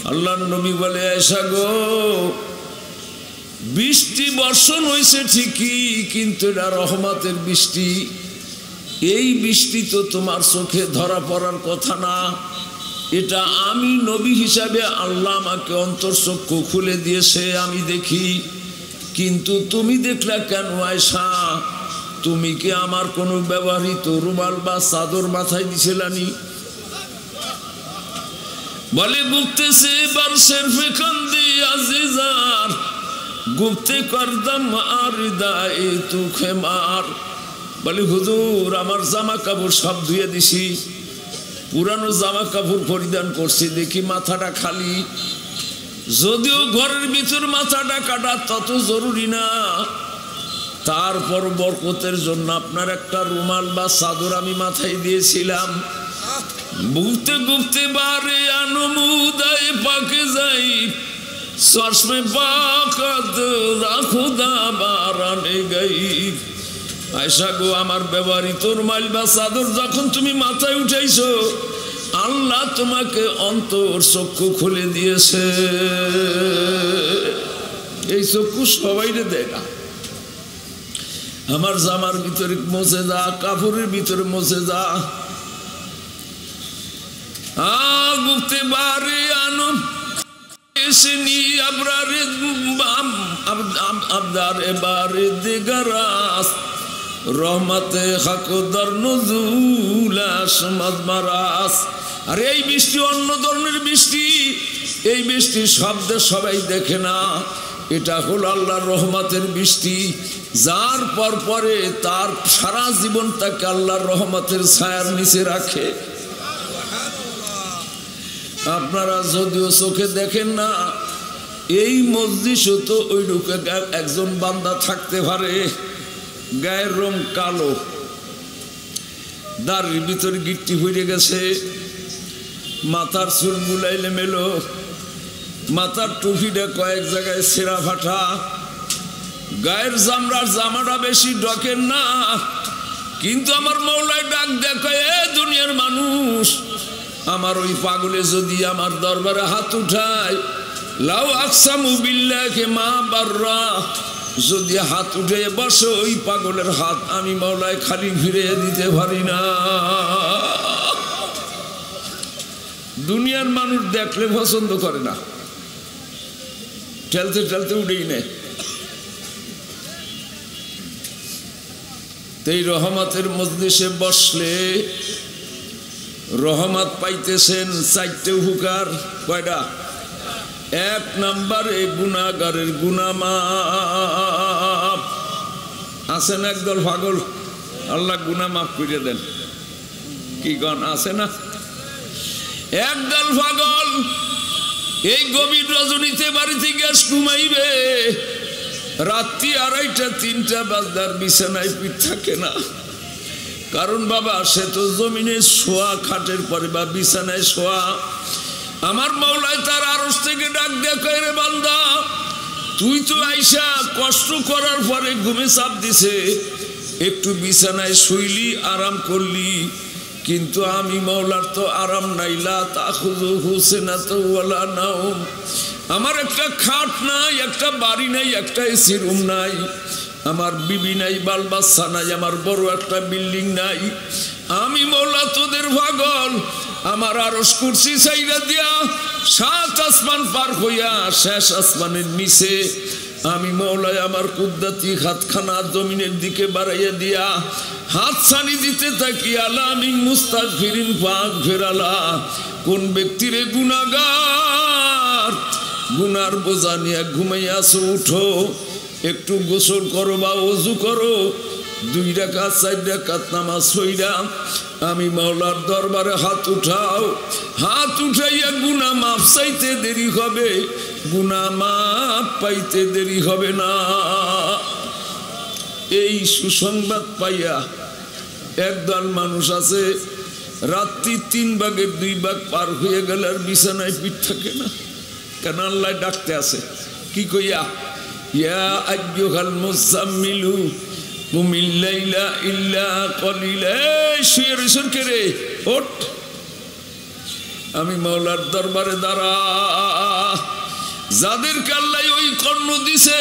আল্লাহর নবী বলে, আয়েশা গো, বৃষ্টি বর্ষণ হয়েছে ঠিকই, কিন্তু এটা রহমতের বৃষ্টি। এই বৃষ্টি তো তোমার চোখে ধরা পড়ার কথা না। এটা আমি নবী হিসাবে আল্লাহ আমাকে অন্তরচক্ষু খুলে দিয়েছে, আমি দেখি। কিন্তু তুমি দেখলা কেন আয়েশা? তুমি কি আমার কোনো ব্যবহৃত রুমাল বা চাদর মাথায় দিছিলানি? বলে, গুপ্তেছে বারশের ফেকান্দি আজিজার, গুপ্তে করদাম আর দায় তু খেমার। বলে, হুজুর, আমার জামা কাপড় সব ধুয়ে দিছি, পুরানো জামা কাপড় পরিধান করছি, দেখি মাথাটা খালি। যদিও ঘরের ভিতর মাথাটা কাটা তত জরুরি না, তারপর বরকতের জন্য আপনার একটা রুমাল বা চাদর আমি মাথায় দিয়েছিলাম। গুপ্তে গুপ্তে বারে আনমুদায় পাকে যাই, চশমে পাকাত রাখুদা বারানে গাই। আয়েশা গো, আমার ব্যবহৃত রুমাল বা চাদর যখন তুমি মাথায় উঠাইছো, আল্লাহ তোমাকে অন্তর চক্ষু খুলে দিয়েছে। এই চক্ষু সবাইরে দেয় না। আমার জামার ভিতরে মজে যা, কাপড়ের ভিতরে মজে যা। গুপ্তে বারে আনো এসেনি আবরারে আবদারে বারে দেগারাস, রহমতে হাকদার নজুলা সমাজ মারাস। আর এই বৃষ্টি অন্য ধরনের বৃষ্টি। এই বৃষ্টির শব্দ সবাই দেখে না। এটা হলো আল্লাহর রহমতের বৃষ্টি। যার পর পরে তার সারা জীবন তাকে আল্লাহর রহমতের ছায়ার নিচে রাখে। আপনারা যদিও চোখে দেখেন না, এই মজলিসও তো ওইরকম একজন বান্দা থাকতে পারে, গায়ের রং কালো, দাড়ির ভিতরে গিট্টি হয়ে গেছে, মাথার চুল গুলাইলে মেলো, মাথার টুপিটা কয়েক জায়গায় ছেঁড়া ফাটা, গায়ের জামরার জামাটা বেশি ডকেন না। কিন্তু আমার মৌলায় ডাক দেখে, এ দুনিয়ার মানুষ, আমার ওই পাগলে যদি আমার দরবারে হাত উঠায়, লাউ আকসামু বিল্লাহি মা বাররা, যদি হাত উঠে বসে ওই পাগলের হাত আমি মৌলায় খালি ফিরে দিতে পারি না। দুনিয়ার মানুষ দেখলে পছন্দ করে না, ঠেলতে ঠেলতে উঠেই নেয়। এই রহমতের মজলিসে বসলে রহমত পাইতেছেন চারটে হুকার। কয়টা? এক নম্বরে গুনাহগারের গুনাহ মাফ। আছেন একদল পাগল, আল্লাহ গুনাহ মাফ করে দেন, কি গণ আছে না? একদল পাগল এই গভীর রজনীতে বাড়িতে গ্যাস ঘুমাইবে, রাত্রি 2:30 3টা বাজদার বিছানায় পিঠ থাকে না। কারণ বাবা, সে তো জমিনে শোয়া, খাটের পরে বা বিছানায় শোয়া। আমার মাওলায় তার আরশ থেকে ডাক দেখে, রে বান্দা, তুই তো আইসা কষ্ট করার পরে ঘুমে চাপ দিছে, একটু বিছানায় শুইলি, আরাম করলি, কিন্তু আমি মাওলার তো আরাম নাই। লা তাখুযুহু সিনাতুন ওয়ালা নাওম। আমার একটা খাট নাই, একটা বাড়ি নাই, একটা এসি রুম নাই, আমার বিবি নাই, বাল বাচ্চা নাই, আমার বড় একটা বিল্ডিং নাই। আমি মাওলা তোদের পাগল, আমার আরশ কুরসি ছাইরা দিয়া 7 আসমান পার হইয়া শেষ আসমানের নিচে আমি মাওলায় আমার কুদরতি হাতখানা জমিনের দিকে বাড়াইয়া দিয়া হাত ছানি দিতে থাকি। আলামিন মুস্তাগফিরিন ফাগফির আলা। কোন ব্যক্তিরে গুনাহগার, গুনার বোঝা নিয়ে ঘুমাইয়াছো, উঠো, একটু গোসল করো বা ওযু করো, 2 রাকাত 4 রাকাত নামাজ পড়া আমি মাওলার দরবারে হাত উঠাও। হাত উঠাইয়া গুনাহ মাফ চাইতে দেরি হবে, গুনাহ মাফ পাইতে দেরি হবে না। এই সুসংবাদ পাইয়া একদল মানুষ আছে, রাত্রি 3 ভাগের 2 ভাগ পার হয়ে গেলে আর বিছানায় পিঠ থাকে না। কেন? আল্লাহ ডাকতে আছে, কি কইয়া, ইয়া আইয়ুহাল মুজাম্মিলু কুমিল লাইলা ইল্লা কলিলা। শুয়ে রইছর কে রে? ওঠ, আমি মাওলার দরবারে দাঁড়া। যাদেরকে আল্লাহ ওই কর্ণ দিছে,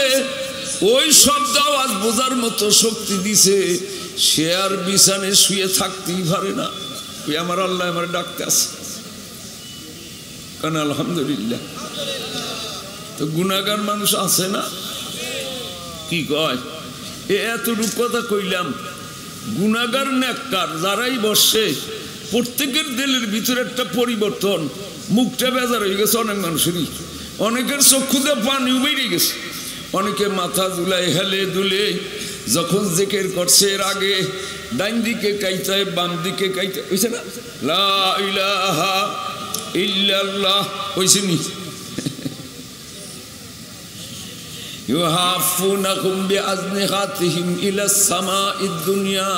ওই শব্দ আওয়াজ বোঝার মতো শক্তি দিছে, সে আর বিছানে শুয়ে থাকতেই পারে না। ওই আমার আল্লাহ আমার ডাকতে আছে, কারণ আলহামদুলিল্লাহ। তো গুনাহগার মানুষ আছে না? কি কয় এতটুকু কথা কইলাম। গুনাহগার নেককার যারাই বসে, প্রত্যেকের দিলের ভিতরে একটা পরিবর্তন, মুখটা বেজার হয়ে গেছে অনেক মানুষেরই। অনেকের চক্ষুতে পানি বেড়ে গেছে, অনেকে মাথা দুলাই হেলে দুলে যখন জিকির করছে এর আগে ডাইন দিকে কাইতে বাম দিকে কাইতে হইছে না, লা ইলাহা ইল্লাল্লাহ হইছে নি। ইউহাফুনাকুম বিআজনিহাতিহিম ইলাস সামাঈদ দুনিয়া।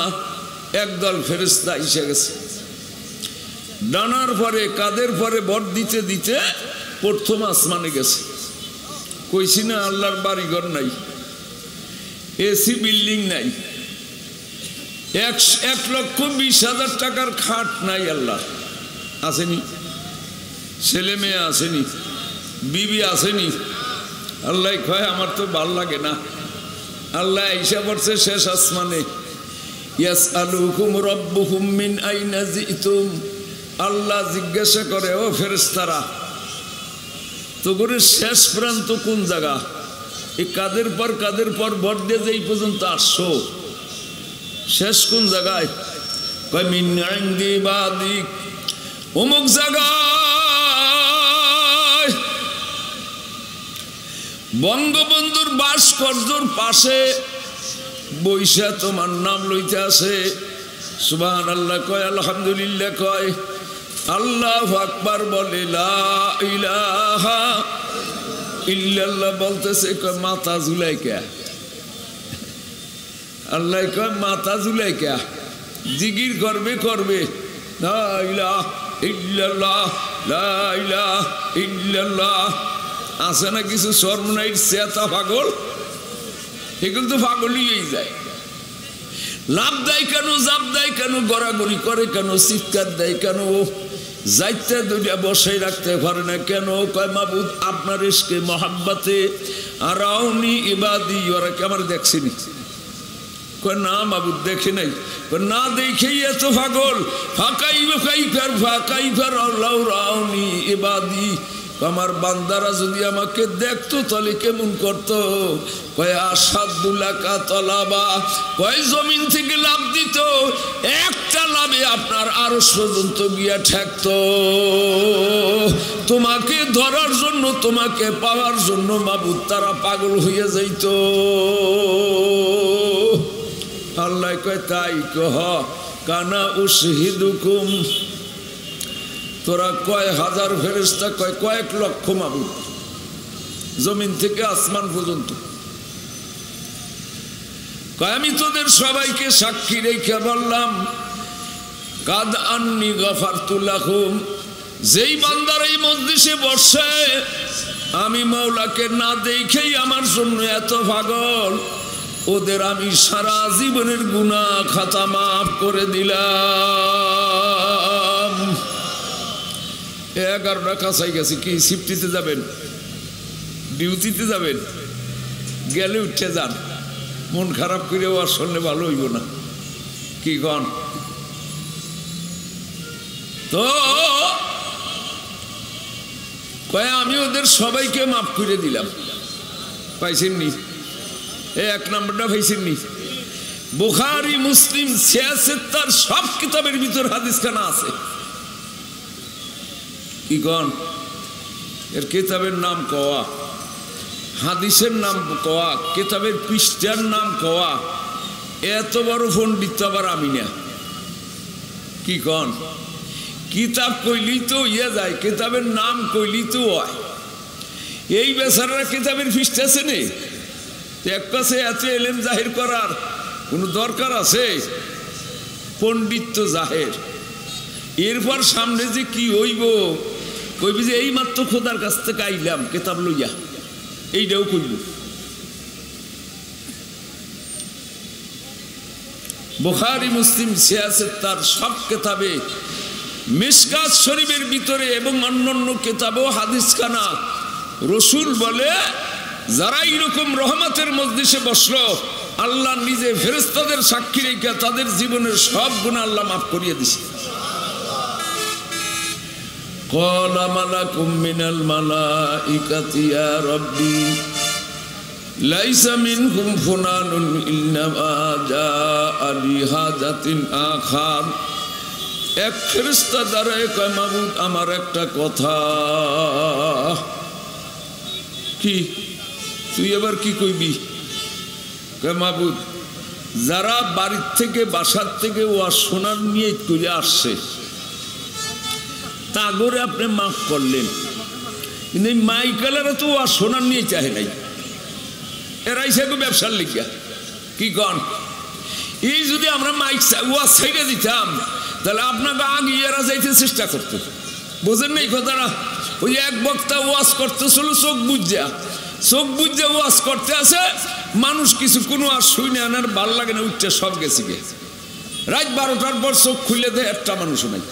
একদল ফেরেশতা এসে গেছে, ডানার পরে কাদের পরে ভর দিতে দিতে প্রথম আসমানে গেছে। কইছি না আল্লাহর বাড়িঘর নাই, এসি বিল্ডিং নাই, 1,20,000 টাকার খাট নাই। আল্লাহ আসেনি, ছেলে মেয়ে আসেনি, বিবি আসেনি। আল্লাহ কয় আমার তো ভাল লাগে না। আল্লাহ ঈশা পড়ছে শেষ আসমানে, ইয়াসআলুকুম রাব্বুকুম মিন আইনা জিতুম। আল্লাহ জিজ্ঞাসা করে, ও ফেরেশতারা তোগরে শেষ প্রান্ত কোন জায়গা? এই কাদের পর ভর দিয়ে যে এই পর্যন্ত আসছো, শেষ কোন জায়গায়? কয় মিন ইনদি বাদিক, অমুক জায়গায় বঙ্গবন্ধুর ভাস্কর্যের পাশে বৈশা তোমার নাম লইতে আসে। সুবহানাল্লাহ কয়, আলহামদুলিল্লাহ কয়, আল্লাহু আকবার বলে, লা ইলাহা ইল্লাল্লাহ বলতেছে। কয় মাথা ঝুলাই কে? আল্লাহ কয় মাথা ঝুলাই কে? জিকির করবে লা ইলাহা ইল্লাল্লাহ, লা ইলাহা ইল্লাল্লাহ। আছে না কিছু সর্বনাইট চেতা পাগল, এগুলো তো পাগলই হয়ে যায়। লাভ দেয় কেন, জাপ দেয় কেন, গড়াগড়ি করে কেন, চিৎকার দেয় কেন, যাইতে দুইটা বসাই রাখতে পারে না কেন? কয় মাবুদ আপনার ইশকে মহাব্বতে আরাউনি ইবাদি, ওরা কি আমার দেখছেনি? কয় না মাবুদ দেখে নাই। না দেখেই এত পাগল। ফাকাইফার আল্লাহ রাউনি ইবাদি, আমার বান্দারা যদি আমাকে দেখতো তাহলে কেমন করতো? কয় আসাদুল্লাকা তলাবা, কয় জমিন থেকে লাভ দিত, একটা লাভে আপনার আরশ পর্যন্ত গিয়া ঠেকতো। তোমাকে ধরার জন্য, তোমাকে পাওয়ার জন্য মাবুদ তারা পাগল হইয়া যাইত। আল্লাহ কয় তাই কহ, কানা উশহিদুকুম, তোরা কয় হাজার ফেরেশতা, কয় কয়েক লক্ষ মাবুদ, জমিন থেকে আসমান পর্যন্ত। কয় আমি তোদের সবাইকে সাক্ষী রেখে বললাম, কাদ আন্নি গফারতু লাহুম, যেই বান্দার এই মজলিসে বসে আমি মাওলাকে না দেখেই আমার জন্য এত পাগল, ওদের আমি সারা জীবনের গুনাহ খাতা মাফ করে দিলাম। 11টা কাছাই গেছে। কি সিফটিতে যাবেন, ডিউটিতে যাবেন? গেলে উঠে যান, মন খারাপ করেও আর শুনলে ভালো হইব না। কি কন? তো কয় আমি ওদের সবাইকে মাফ করে দিলাম। পাইছেননি? 1 নম্বরটা পাইছেননি? বুখারী মুসলিম 76 সব কিতাবের ভিতর হাদিস খানা আছে। কি কন? এর কিতাবের নাম কওয়া, হাদিসের নাম কওয়া, কিতাবের পৃষ্ঠার নাম কওয়া। এত বড় পণ্ডিত আবার আমি না। কি কন? কিতাব কইলি তো ইয়ে যায়, কিতাবের নাম কইলি তো হয়। এই বেচারারা কিতাবের পৃষ্ঠা আছে নে, এক পাশে এত এলেম জাহির করার কোনো দরকার আছে? পণ্ডিত তো জাহের। এরপর সামনে যে কি হইব, কইবি যে এই মাত্র খোদার কাছ থেকে আইলাম কিতাব লইয়া, এইটাও কইব। বুখারী মুসলিম 76 সব কিতাবে, মিশকাত শরীফের ভিতরে এবং অন্যান্য কিতাবেও হাদিস খানা রসুল বলে যারা এইরকম রহমতের মজলিসে বসলো আল্লাহ নিজে ফেরেশতাদের সাক্ষী রেখে তাদের জীবনের সব গুনাহ আল্লাহ মাফ করিয়ে দিছে। ক্বালা মালাকুম মিনাল মালাইকাতি ইয়া রাব্বি লাইসা মিনকুম ফুলানুন ইন্নামা জাআ লিহাজাতিন আখার। এক ফেরেশতা দাঁড়ায় কয় মাবুদ আমার একটা কথা। কি তুই এবার কি কইবি? কয় মাবুদ যারা বাড়ির থেকে বাসার থেকে ওয়াজ শোনার নিয়ে করে আসছে তাগরে আপনি মাফ করলেন, কিন্তু এই মাইকেলেরা তো ওয়াজ শোনার নিয়ে চাহে নাই, এরাই সে ব্যবসার লিখিয়া কি কন। এই যদি আমরা মাইক ওয়াজ ছেড়ে দিতাম তাহলে আপনাকে আগে এরা যাইতে চেষ্টা করতো। বোঝেন না এই কথাটা? ওই এক বক্তা ওয়াজ করতেছিল চোখ বুঝা ওয়াজ করতে আছে, মানুষ কিছু কোনো আর শুনে আনার ভাল লাগে না, উঠতে সব গেছি গে। রাত 12টার পর চোখ খুলে দেয় একটা মানুষও নাই।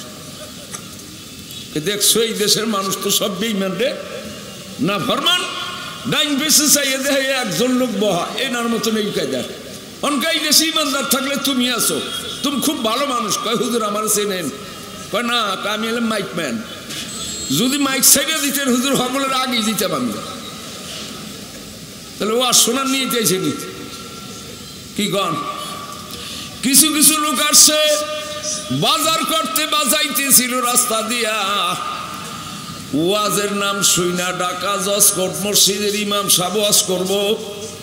দেখছো এই দেশের মানুষ তো সব বেঈমান রে, না ফরমান ডাইন বেশি চাইয়ে দেয় একজন লোক বহা এনার মতন এই কায়দার। অনকাই দেশে ইমানদার থাকলে তুমি আছো, তুমি খুব ভালো মানুষ। কয় হুজুর আমার চেনেন? কয় না, আমি এলাম মাইক ম্যান। যদি মাইক সাইডে দিতেন হুজুর সকলের আগেই দিতাম আমি। তাহলে ও আর শোনার নিয়ে চাইছেনি কি কন? কিছু কিছু লোক আসছে বাজার করতে বাজাইতেছিল রাস্তা দিয়া, ওয়াজের নাম শুইনা ঢাকা জজকোর্ট মসজিদের ইমাম সাহেব ওয়াজ করবো,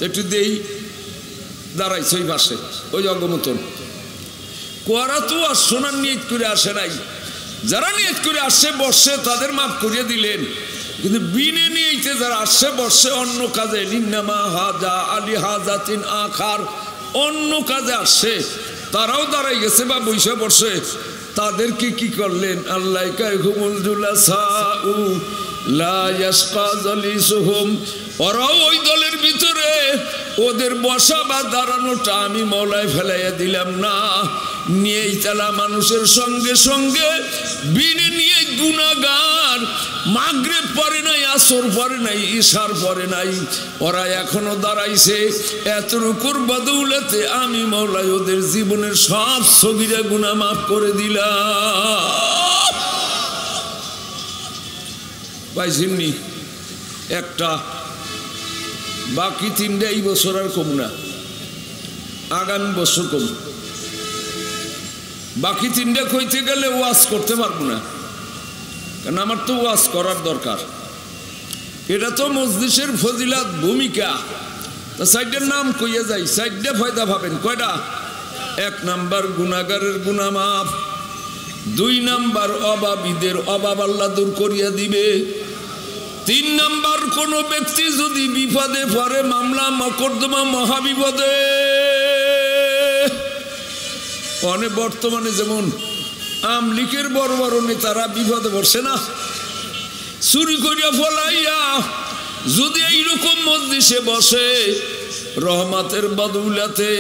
একটু দেই দাঁড়াইছে ওই পাশে ওই অগমতন কোয়ারা তো আর শোনার নিয়ত করে আসে নাই। যারা নিয়ত করে আসছে বসে তাদের মাফ করিয়ে দিলেন, কিন্তু বিনে নিয়েছে যারা আসছে বসে অন্য কাজে নিন্নামা হাজা আলী হাজাতিন আখার অন্য কাজে আসছে তারাও দাঁড়াই গেছে বা বৈশা বসে, তাদেরকে কি করলেন? আল্লাহ কায়হুমুল জুলাসাউ লা ইয়াশকা জালিসুহুম, ওরাও ওই দলের ভিতরে, ওদের বসা বা দাঁড়ানোটা আমি মওলায় ফেলাইয়া দিলাম না। নিয়েই তালা মানুষের সঙ্গে সঙ্গে বিনে নিয়ে গুনাহগার, মাগরিব পরে নাই, আসর পরে নাই, ইশার পরে নাই, ওরা এখনো দাঁড়াইছে। এতটুকুর বদৌলতে আমি মওলায় ওদের জীবনের সব সগীরা গুনাহ মাফ করে দিলাম। পাইছেননি একটা? বাকি তিনটা এই বছর আর কম না, আগামী বছর কম। বাকি তিনটা কইতে গেলে ওয়াজ করতে পারবো না, কারণ আমার তো ওয়াজ করার দরকার। এটা তো মজলিসের ফজিলাত ভূমিকা। তা সাইডের নাম কইয়া যাই, সাইডে ফায়দা পাবেন কয়টা? 1 নাম্বার গুনাহগারের গুনাহ মাফ, 2 নাম্বার অভাবীদের অভাব আল্লাহ দূর করিয়া দিবে, 3 নাম্বার কোন ব্যক্তি যদি বিপদে পড়ে, মামলা মকদ্দমা মহাবিপদে, অনেক বর্তমানে যেমন আমলিকের বড় বড় নেতারা বিপদে পড়ছে না, চুরি করিয়া ফলাইয়া যদি এইরকম মজলিসে বসে, রহমতের বদৌলতে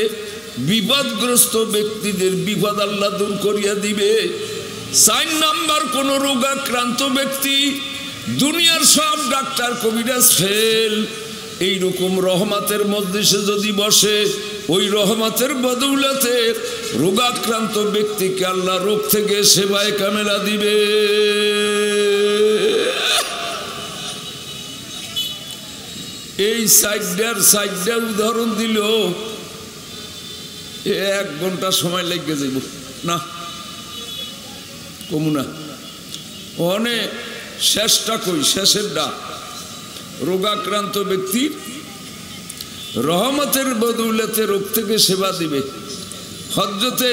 বিপদগ্রস্ত ব্যক্তিদের বিপদ আল্লাহ দূর করিয়া দিবে। 4 নাম্বার কোন রোগাক্রান্ত ব্যক্তি, দুনিয়ার সব ডাক্তার কবিরাজ ফেল, এইরকম রহমতের মজলিসে যদি বসে, ওই রহমতের বদৌলতে রোগাক্রান্ত ব্যক্তিকে আল্লাহ রোগ থেকে সেবায় কামেলা দিবে। এই সাইডার উদাহরণ দিল 1 ঘন্টা সময় লেগে যাব না, কমু না। অনেক শেষটা কই, শেষের ডা রোগাক্রান্ত ব্যক্তির রহমতের বদৌলতে রোগ থেকে সেবা দিবে। হযরতে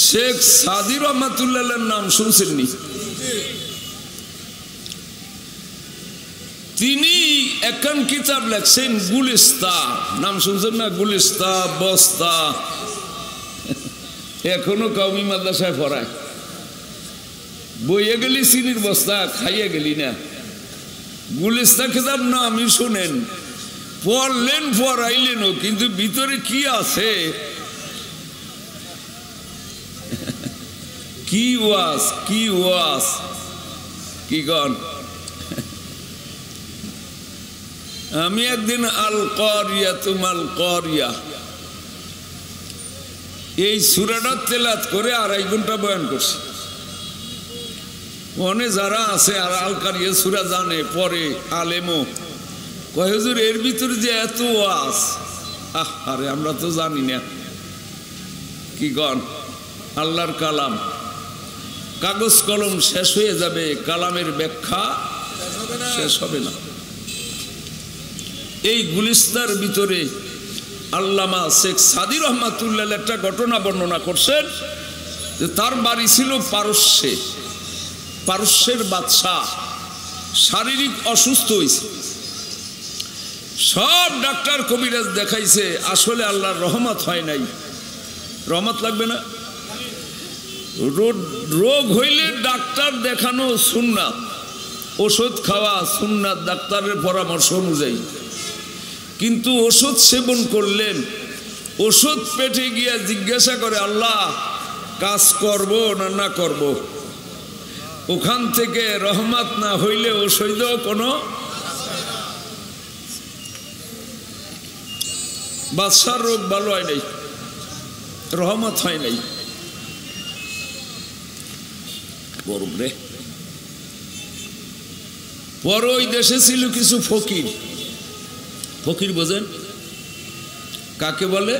শেখ সাদি রহমাতুল্লাহর নাম শুনছেননি? তিনি একখান কিতাব লেখছেন গুলিস্তা, নাম শুনছেন না? গুলিস্তা বস্তা, এখনো কওমি মাদ্রাসায় পড়ায়। বইয়ে গেলি চিনির বস্তা, খাইয়ে গেলি না। গুলিস্তা কিতাব নামই শুনেন, পড়লেন পড়াইলেনও, কিন্তু ভিতরে কি আছে, কি ওয়াজ কি ওয়াজ কি গণ। আমি একদিন আল কারিয়া তুমাল কারিয়া এই সূরাটা তেলাওয়াত করে 2.5 ঘন্টা বয়ান করছি। মনে যারা আছে আর আল কারিয়া সূরা জানে পরে আলেমও কয় হুজুর এর ভিতরে যে এত ওয়াজ, আরে আমরা তো জানি না। কি গণ আল্লাহর কালাম, কাগজ কলম শেষ হয়ে যাবে, কালামের ব্যাখ্যা শেষ হবে না। এই গুলিস্তার ভিতরে আল্লামা শেখ সাদি রহমাতুল্লাহ একটা ঘটনা বর্ণনা করছেন যে তার বাড়ি ছিল পারস্যে, পারস্যের বাদশাহ শারীরিক অসুস্থ হয়েছে, সব ডাক্তার কবিরাজ দেখাইছে, আসলে আল্লাহর রহমত হয় নাই। রহমত লাগবে না? রোগ হইলে ডাক্তার দেখানো সুন্নাত, ওষুধ খাওয়া সুন্নাত ডাক্তারের পরামর্শ অনুযায়ী। কিন্তু ওষুধ সেবন করলেন, ওষুধ পেটে গিয়া জিজ্ঞাসা করে আল্লাহ কাজ করব না না করব, ওখান থেকে রহমত না হইলে ওষুধও কোনো বাদশার রোগ ভালো হয় নাই, রহমত হয় নাই। বরবরে পর ওই দেশে ছিল কিছু ফকির, ফকির বোঝেন কাকে বলে?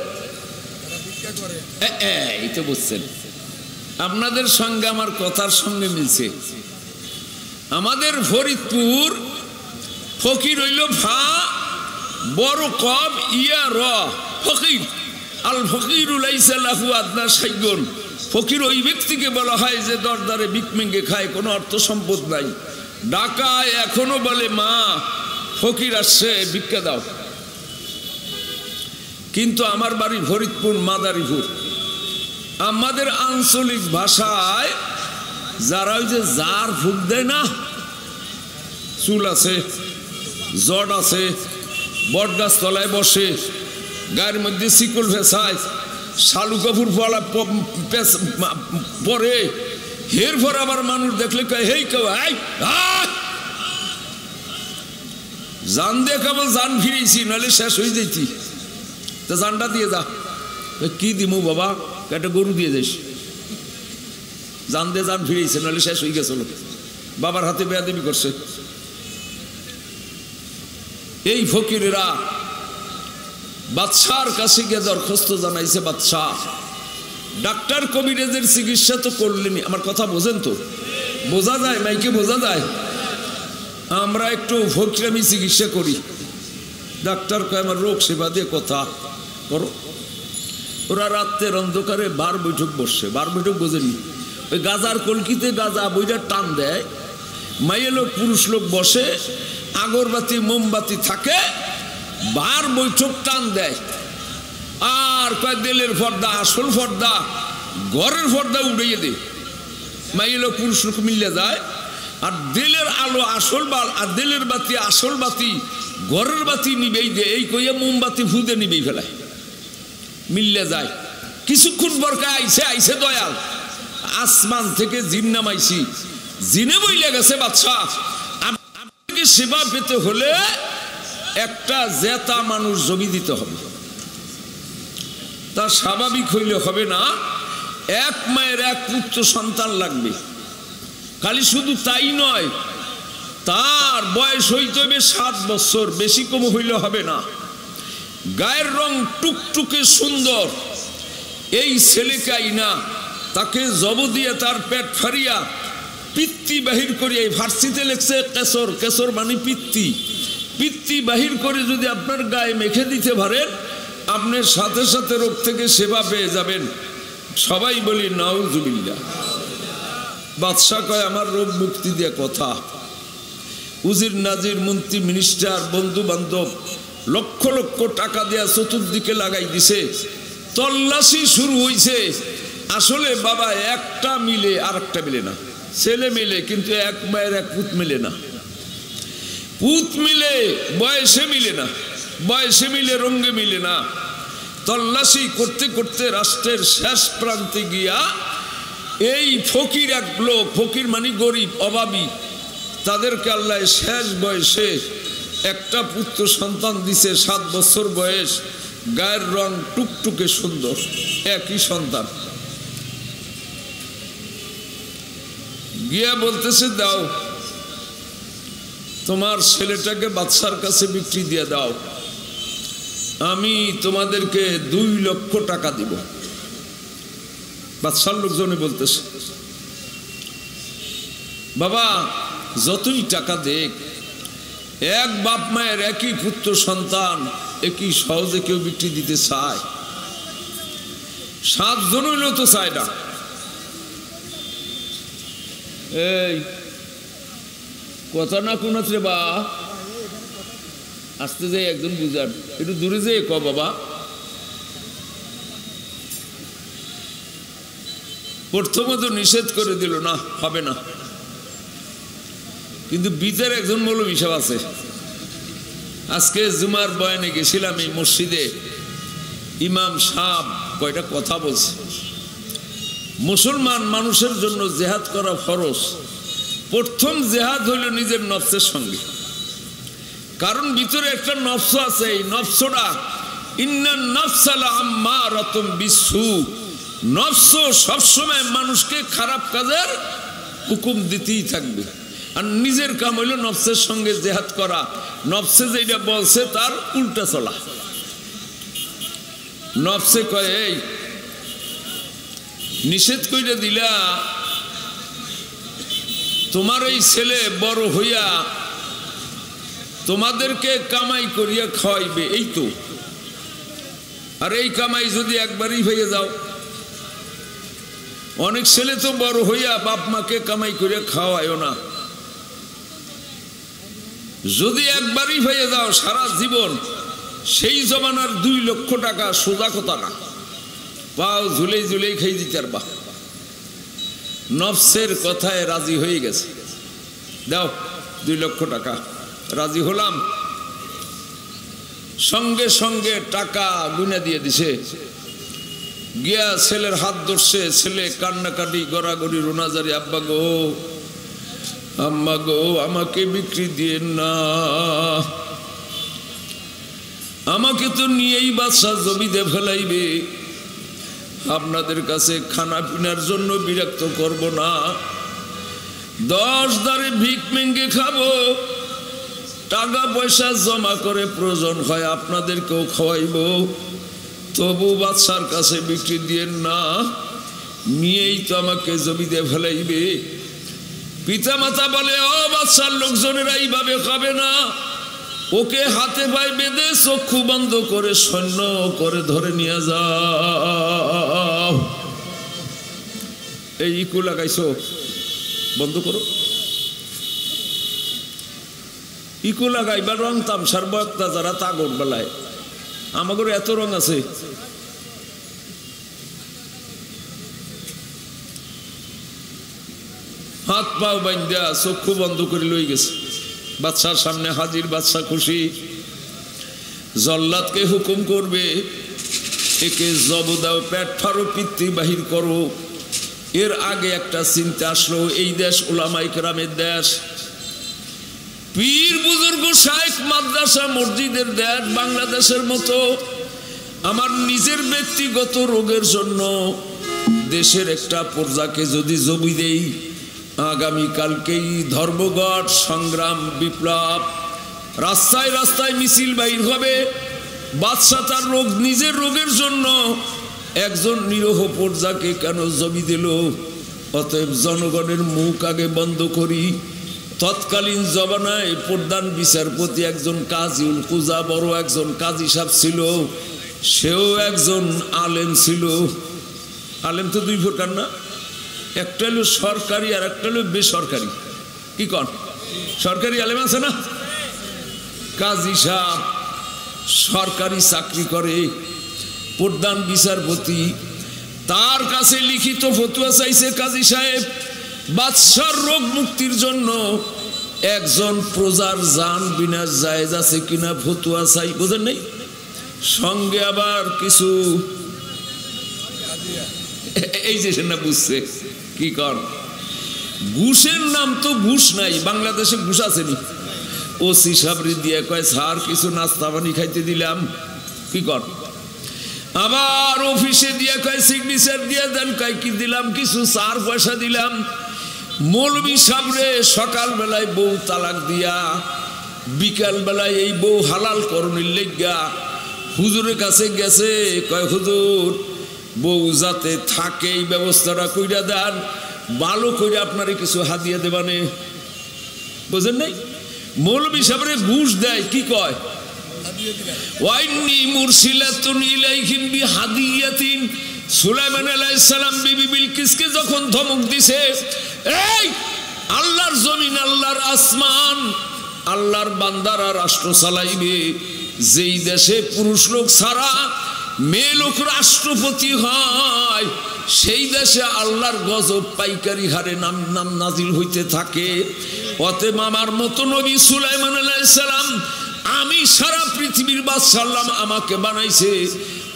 এই তো বুঝছেন, আপনাদের সঙ্গে আমার কথার সঙ্গে মিলছে। আমাদের ফরিদপুর ফকির হইল ফা বড় কম ইয়া র ফকির, আল ফকিরুল লাইসা লাহু আদনা শাইউন। ফকির ওই ব্যক্তিকে বলা হয় যে দরদারে ভিক মেঙ্গে খায়, কোনো অর্থ সম্পদ নাই। ঢাকায় এখনো বলে মা ফকির আসছে ভিক্ষা দাও, কিন্তু আমার বাড়ি ফরিদপুর মাদারীপুর। আমাদের আঞ্চলিক ভাষায় যারা ওই যে জার ফুক দেয় না, চুল আছে, জট আছে, বট গাছ তলায় বসে, গায়ের মধ্যে শিকল ফেসায়, শালু কাপুর পলা পরে, এরপর আবার মানুষ দেখলে হেই কেউ জান দিয়ে কেবল জান ফিরেছি, নাহলে শেষ হয়ে যাইতি, তা জানটা দিয়ে যা। কি দিমু বাবা? একটা গরু দিয়ে যাইস, জান দিয়ে জান ফিরেছে, নাহলে শেষ হয়ে গেছিল। বাবার হাতে বেয়াদবি করছে। এই ফকিরেরা বাদশার কাছে গিয়ে দরখাস্ত জানাইছে, বাদশাহ ডাক্তার কবিরাজের চিকিৎসা তো করলেনি। আমার কথা বোঝেন তো? বোঝা যায় মাইকে, বোঝা যায়। আমরা একটু ফকিরামি চিকিৎসা করি, ডাক্তার কয় আমার রোগ সেবা দিয়ে কথা করো। ওরা রাত্রের অন্ধকারে বার বৈঠক বসছে, বার বৈঠক বোঝেনি, ওই গাজার কলকিতে গাজা বইটা টান দেয়, মাইয়ে লোক পুরুষ লোক বসে, আগরবাতি মোমবাতি থাকে, বার বৈঠক টান দেয়, আর কয় দেলের পর্দা আসল পর্দা ঘরের পর্দা উড়িয়ে দে। মাইয়ে লোক পুরুষ লোক মিলে যায়, আর দেলের আলো আসল বাল, আর দেলের বাতি আসল বাতি ঘরের বাতি নিবেই দে, এই কইয়া মোমবাতি ফুদে নিবেই ফেলায়, মিললে যায়। কিছুক্ষণ বরকা আইসে আইসে দয়াল, আসমান থেকে জিন নামাইছি, জিনে বইলে গেছে বাদশা আপনাকে সেবা পেতে হলে একটা জেতা মানুষ জমি দিতে হবে। তা স্বাভাবিক হইলে হবে না, এক মায়ের এক পুত্র সন্তান লাগবে। খালি শুধু তাই নয়, তার বয়স হইতে হবে 7 বছর, বেশি কম হইলে হবে না। গায়ের রং টুকটুকে সুন্দর, এই ছেলেকে আইনা তাকে জব দিয়ে তার পেট ফারিয়া পিত্তি বাহির করিয়া, এই ফার্সিতে লেখছে কেশর, কেশর মানে পিত্তি, পিত্তি বাহির করে যদি আপনার গায়ে মেখে দিতে পারেন, আপনার সাথে সাথে রোগ থেকে সেবা পেয়ে যাবেন। সবাই বলি নাউজুবিল্লাহ। বাদশা কয় আমার রোগ মুক্তি দিয়ে কথা। উজির নাজির মন্ত্রী মিনিস্টার বন্ধু বান্ধব লক্ষ লক্ষ টাকা দেয়া চতুর্দিকে লাগাই দিছে, তল্লাশি শুরু হয়েছে। আসলে বাবা একটা মিলে আর একটা মিলে না, ছেলে মিলে কিন্তু এক মায়ের এক পুত মিলে না, পুত মিলে বয়সে মিলে না, বয়সে মিলে রঙ্গে মিলে না। তল্লাশি করতে করতে রাষ্ট্রের শেষ প্রান্তে গিয়া এই ফকির এক লোক, ফকির মানে গরিব অভাবী, তাদেরকে আল্লাহ শেষ বয়সে একটা পুত্র সন্তান দিছে 7 বছর বয়স, গায়ের রং টুকটুকে সুন্দর, একই সন্তান। গিয়া বলতেছে দাও তোমার ছেলেটাকে বাদশার কাছে বিক্রি দিয়ে দাও, আমি তোমাদেরকে 2 লক্ষ টাকা দিব। বাদশার লোকজনে বলতেছে বাবা যতই টাকা দেখ, এক বাপ মায়ের একই পুত্র সন্তান একই সহজে কেউ বিক্রি দিতে চায়? 7 জন হইলেও তো চায় না। এই কথা না কোনাত রে বা, আসতে যাই একজন বুঝান, একটু দূরে যেয়ে ক বাবা। প্রথমে তো নিষেধ করে দিল না, হবে না, কিন্তু ভিতরে একজন মৌলবী সাহেব আছে। আজকে জুমার বয়ানে গেছিলাম এই মসজিদে, ইমাম সাহেব কয়টা কথা বলছে। মুসলমান মানুষের জন্য জেহাদ করা ফরজ। প্রথম জেহাদ হইল নিজের নফসের সঙ্গে, কারণ ভিতরে একটা নফস আছে, এই নফসটা ইন্নান নফসালা আম্মারাতুম বিসু, নফস সবসময় মানুষকে খারাপ কাজের হুকুম দিতেই থাকবে। আর নিজের কাম হইল নফসের সঙ্গে জেহাদ করা, নফসে যেটা বলছে তার উল্টা চলা। নফসে কয় এই নিষেধ কইরা দিলা, তোমার এই ছেলে বড় হইয়া তোমাদেরকে কামাই করিয়া খাওয়াইবে, এই তো। আর এই কামাই যদি একবারই হয়ে যাও, অনেক ছেলে তো বড় হইয়া বাপ মাকে কামাই করিয়া খাওয়ায়ও না। যদি একবারই হয়ে যাও সারা জীবন, সেই জমানার 2 লক্ষ টাকা সোজা কথা না, পাও ঝুলেই ঝুলেই খাই দিতে পারবা। নফসের কথায় রাজি হয়ে গেছে, দাও 2 লক্ষ টাকা। রাজি হলাম, সঙ্গে সঙ্গে টাকা গুনে দিয়ে দিছে। গিয়া ছেলের হাত ধরছে, ছেলে কান্নাকাটি গড়াগড়ি রোনাজারি, আব্বা গো আম্মা গো আমাকে বিক্রি দিয়েন না, আমাকে তো নিয়েই বাদশা জমিতে ফেলাইবে, আপনাদের কাছে খানা পিনার জন্য বিরক্ত করব না, 10 দারে ভিক মেঙ্গে খাবো, টাকা পয়সা জমা করে প্রয়োজন হয় আপনাদেরকেও খাওয়াইব, তবু বাদশার কাছে বিক্রি দিয়েন না, নিয়েই তো আমাকে জমিতে ফেলাইবে। পিতা মাতা বলে ও বাদশার লোকজনেরা এইভাবে খাবে না, ওকে হাতে পায়ে বেঁধে চক্ষু বন্ধ করে সৈন্য করে ধরে নিয়ে যাও। এই ইকু লাগাইছো, বন্ধ করো। ইকু লাগাইবা রং তামসার বক্তা যারা তাগর বেলায়, আমাদের এত রং আছে। হাত পাও বাইন্দা চক্ষু বন্ধ করে লই গেছে, বাদশার সামনে হাজির। বাদশা খুশি, জল্লাদকে হুকুম করবে একে জব দাও, পেট ফাড়ো, পিতৃ বাহির করো। এর আগে একটা চিন্তা আসলো, এই দেশ উলামায়ে কেরামের দেশ, পীর বুজুর্গ শাইখ মাদ্রাসা মসজিদের দেশ, বাংলাদেশের মতো। আমার নিজের ব্যক্তিগত রোগের জন্য দেশের একটা প্রজাকে যদি জমি দেই, আগামীকালকেই ধর্মঘট, সংগ্রাম, বিপ্লব, রাস্তায় রাস্তায় মিছিল বাইর হবে। বাদশা তার রোগ, নিজের রোগের জন্য একজন নিরীহ প্রজাকে কেন জমি দিল? অতএব জনগণের মুখ আগে বন্ধ করি। তৎকালীন জমানায় প্রধান বিচারপতি একজন কাজীউল কুজা, বড় একজন কাজী সাহেব ছিল, সেও একজন আলেম ছিল। আলেম তো 2 প্রকার না, একটা হলো সরকারি আর একটা হলো বেসরকারি। কি কন? সরকারি আলেম আছে না? কাজী সাহেব সরকারি চাকরি করে, প্রধান বিচারপতি, তার কাছে লিখিত ফতুয়া চাইছে কাজী সাহেব, বাদশার রোগ মুক্তির জন্য একজন প্রজার জান বিনাশ জায়েজ আছে কিনা ফতুয়া চাই। বোঝেন নাই? সঙ্গে আবার কিছু এই যে না বুঝছে কি কর, ঘুষের নাম তো ঘুষ নাই, বাংলাদেশে ঘুষ আসেনি। ওসি সাবরি দিয়ে কয় স্যার কিছু নাস্তা পানি খাইতে দিলাম, কি কর। আবার অফিসে দিয়ে কয় সিগনেচার দিয়ে দেন, কয় কি দিলাম, কিছু চার পয়সা দিলাম। মৌলবি সাবরে সকাল বেলায় বউ তালাক দিয়া বিকাল বেলায় এই বউ হালাল করণের লেগা হুজুরের কাছে গেছে, কয় হুজুর বউ যাতে থাকে এই ব্যবস্থাটা কইরা দেন, ভালো করে আপনারে কিছু হাদিয়া দেবানে। বুঝেন নাই? মৌলবি সাবরে ঘুষ দেয়, কি কয় ওয়াইন্নি মুরসিলাতুন ইলাইহিম বিহাদিয়াতিন। সুলাইমান আলাইহিস সালাম বিবি বিলকিসকে যখন ধমক দিছে, এই আল্লাহর জমিন আল্লাহর আসমান আল্লাহর বান্দারা রাষ্ট্র চালাইবে, যেই দেশে পুরুষ লোক ছাড়া মেয়ে লোক রাষ্ট্রপতি হয় সেই দেশে আল্লাহর গজব পাইকারি হারে নাম নাম নাজিল হইতে থাকে। অতএব আমার মতো নবী সুলাইমান আলাইহিস সালাম, আমি সারা পৃথিবীর বাদশা আল্লাহ আমাকে বানাইছে।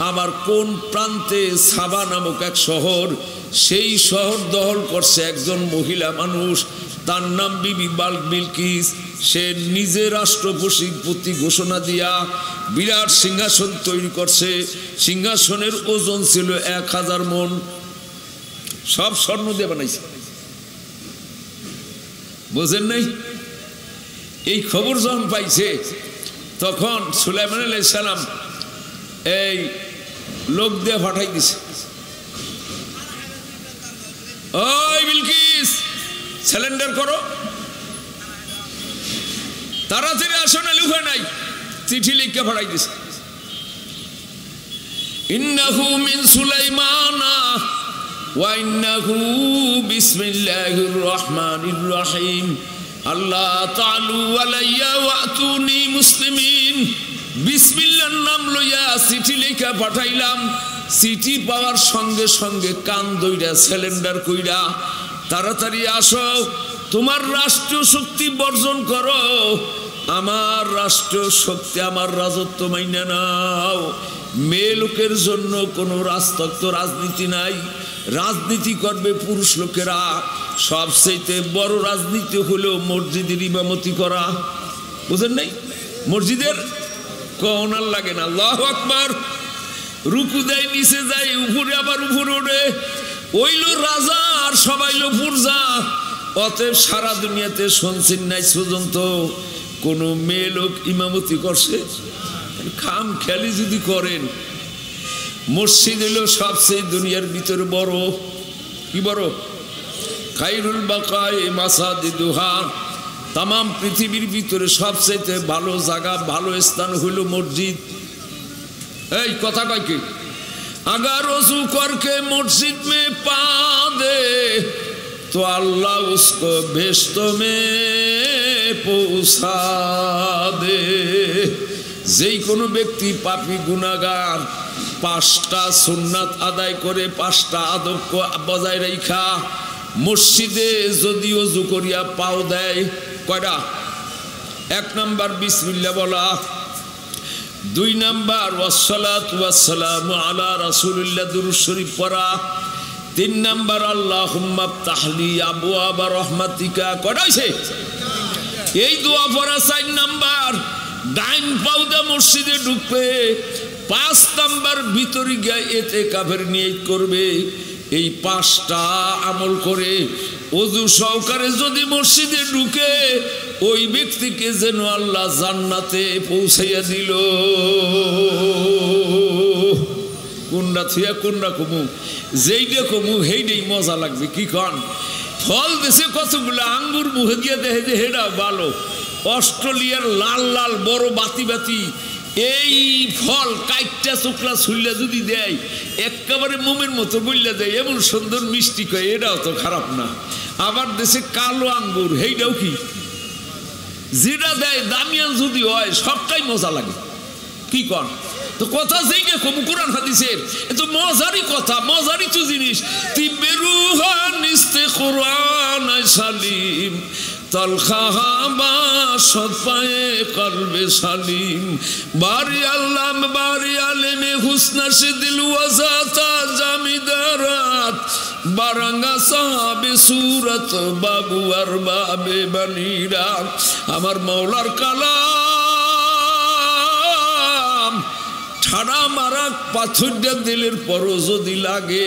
আমার কোন প্রান্তে সাবা নামক এক শহর, সেই শহর দখল করছে একজন মহিলা মানুষ, তার নাম বিবি বিলকিস। সে নিজে রাষ্ট্রপতি ঘোষণা দিয়া বিরাট সিংহাসন তৈরি করছে। সিংহাসনের ওজন ছিল 1000 মণ, সব স্বর্ণ দিয়ে বানাইছে। বোঝেন নাই? এই খবর যখন পাইছে তখন সুলাইমান আলাইহিস সালাম এই লোক দিয়ে পাঠাই দিছে, ওই বিলকিস সিলিন্ডার করো, তাড়াতাড়ি আসো না লুকা নাই। চিঠি লিখে পাঠাই দিছে, ইন্নাহু মিন সুলাইমানা ওয়া ইন্নাহু বিসমিল্লাহির রহমানির রহিম, আল্লাহ তাআলু আলাইয়া ওয়াতুনি মুসলিমিন। বিসমিল্লাহর নাম লইয়া চিঠি লেখা পাঠাইলাম। চিঠি পাওয়ার সঙ্গে সঙ্গে কান দইরা সিলিন্ডার কইরা তাড়াতাড়ি আসো, তোমার রাষ্ট্রীয় শক্তি বর্জন করো, আমার রাষ্ট্রীয় শক্তি আমার রাজত্ব মাইনা নাও। মেয়ে লোকের জন্য কোনো রাজতত্ত্ব রাজনীতি নাই, রাজনীতি করবে পুরুষ লোকেরা। সবচেয়ে বড় রাজনীতি হলো মসজিদের ইমামতি করা। বুঝেন নাই? মসজিদের কওনার লাগে না, আল্লাহু আকবার, রুকু দেয় নিচে যায় উপরে আবার উপরে ওঠে, ওইলো রাজা আর সবাইলো পুরজা। অতএব সারা দুনিয়াতে শুনছেন নাই পর্যন্ত কোনো মেয়ে লোক ইমামতি করছে? খাম খেয়ালি যদি করেন, মসজিদ হলো সবচেয়ে দুনিয়ার ভিতরে বড়। কি বড়? খায়রুল বাকায়ে মাসাজিদুহা, তাম পৃথিবীর ভিতরে সবচেয়ে ভালো জায়গা, ভালো স্থান হইল মসজিদ। এই কথা কয় কি? अगर वजू करके मस्जिद में पा दे तो अल्लाह उसको बेश्तो में पहुँचा दे। যেই কোনো ব্যক্তি পাপী গুনাহগার 5টা সুন্নাত আদায় করে 5টা আদব বজায় রাখা মসজিদে যদি ওযু করিয়া পাও দেয়, কয়টা? 1 নাম্বার বিসমিল্লাহ বলা, 2 নাম্বার ওয়াসসালাতু ওয়াসসালামু আলা রাসূলিল্লাহ দুরূদ শরীফ পড়া, 3 নাম্বার আল্লাহুম্মা আফতাহলি আবওয়াবা রাহমাতিকা। কয়টা হইছে? এই দোয়া পড়া। 4 নাম্বার ডাইন পাউদা মসজিদে ঢুকবে। 5 নাম্বার ভিতরে গিয়ে ইতিকাফের নিয়ত করবে। এই 5টা আমল করে ওযু সহকারে যদি মসজিদে ঢুকে, ওই ব্যক্তিকে যেন আল্লাহ জান্নাতে পৌঁছাইয়া দিল। কোনটা থিয়া কোনটা কমু, যেইটা কমু সেইটাই মজা লাগবে। কি কন? ফল দেশে কতগুলো আঙ্গুর মুখে দিয়ে দেখে যে হেডা ভালো, অস্ট্রেলিয়ার লাল লাল বড় বাতি বাতি এই ফল কাইটটা চোখলা ছুইলা যদি দেয় একেবারে মোমের মতো বললে দেয়, এমন সুন্দর মিষ্টি কয়, এটাও তো খারাপ না। আবার দেশে কালো আঙ্গুর, সেইটাও কি যেটা দেয় দামিয়ান যদি হয় সবটাই মজা লাগে। কি কন? তো কথা যেইটা কবু কোরআন হাদিসের এ তো মজারই কথা, মজারই তো জিনিস। তিবেরুহা নিস্তে কোরআন সালিম তলখাহা বা সৎ পায়ে কলবে সালিম বারি আল্লাম বারি আলেমে হুসনা সে দিল ওয়াজাতা জামিদারাত বারাঙ্গা সাহাবে সুরত বাবু আর বাবে বানিরা আমার মৌলার কালাম ঠাড়া মারা পাথরটা দিলের পরও যদি লাগে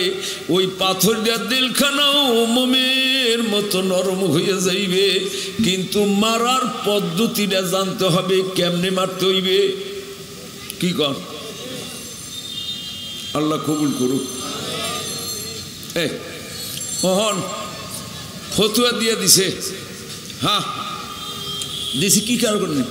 ওই পাথরটা দিলখানাও মোমের মতো নরম হয়ে যাইবে, কিন্তু মারার পদ্ধতিটা জানতে হবে কেমনে মারতে হইবে। কি কর আল্লাহ কবুল করুক। মোহন ফতুয়া দিয়ে দিছে, হ্যাঁ দিছি কি কারণে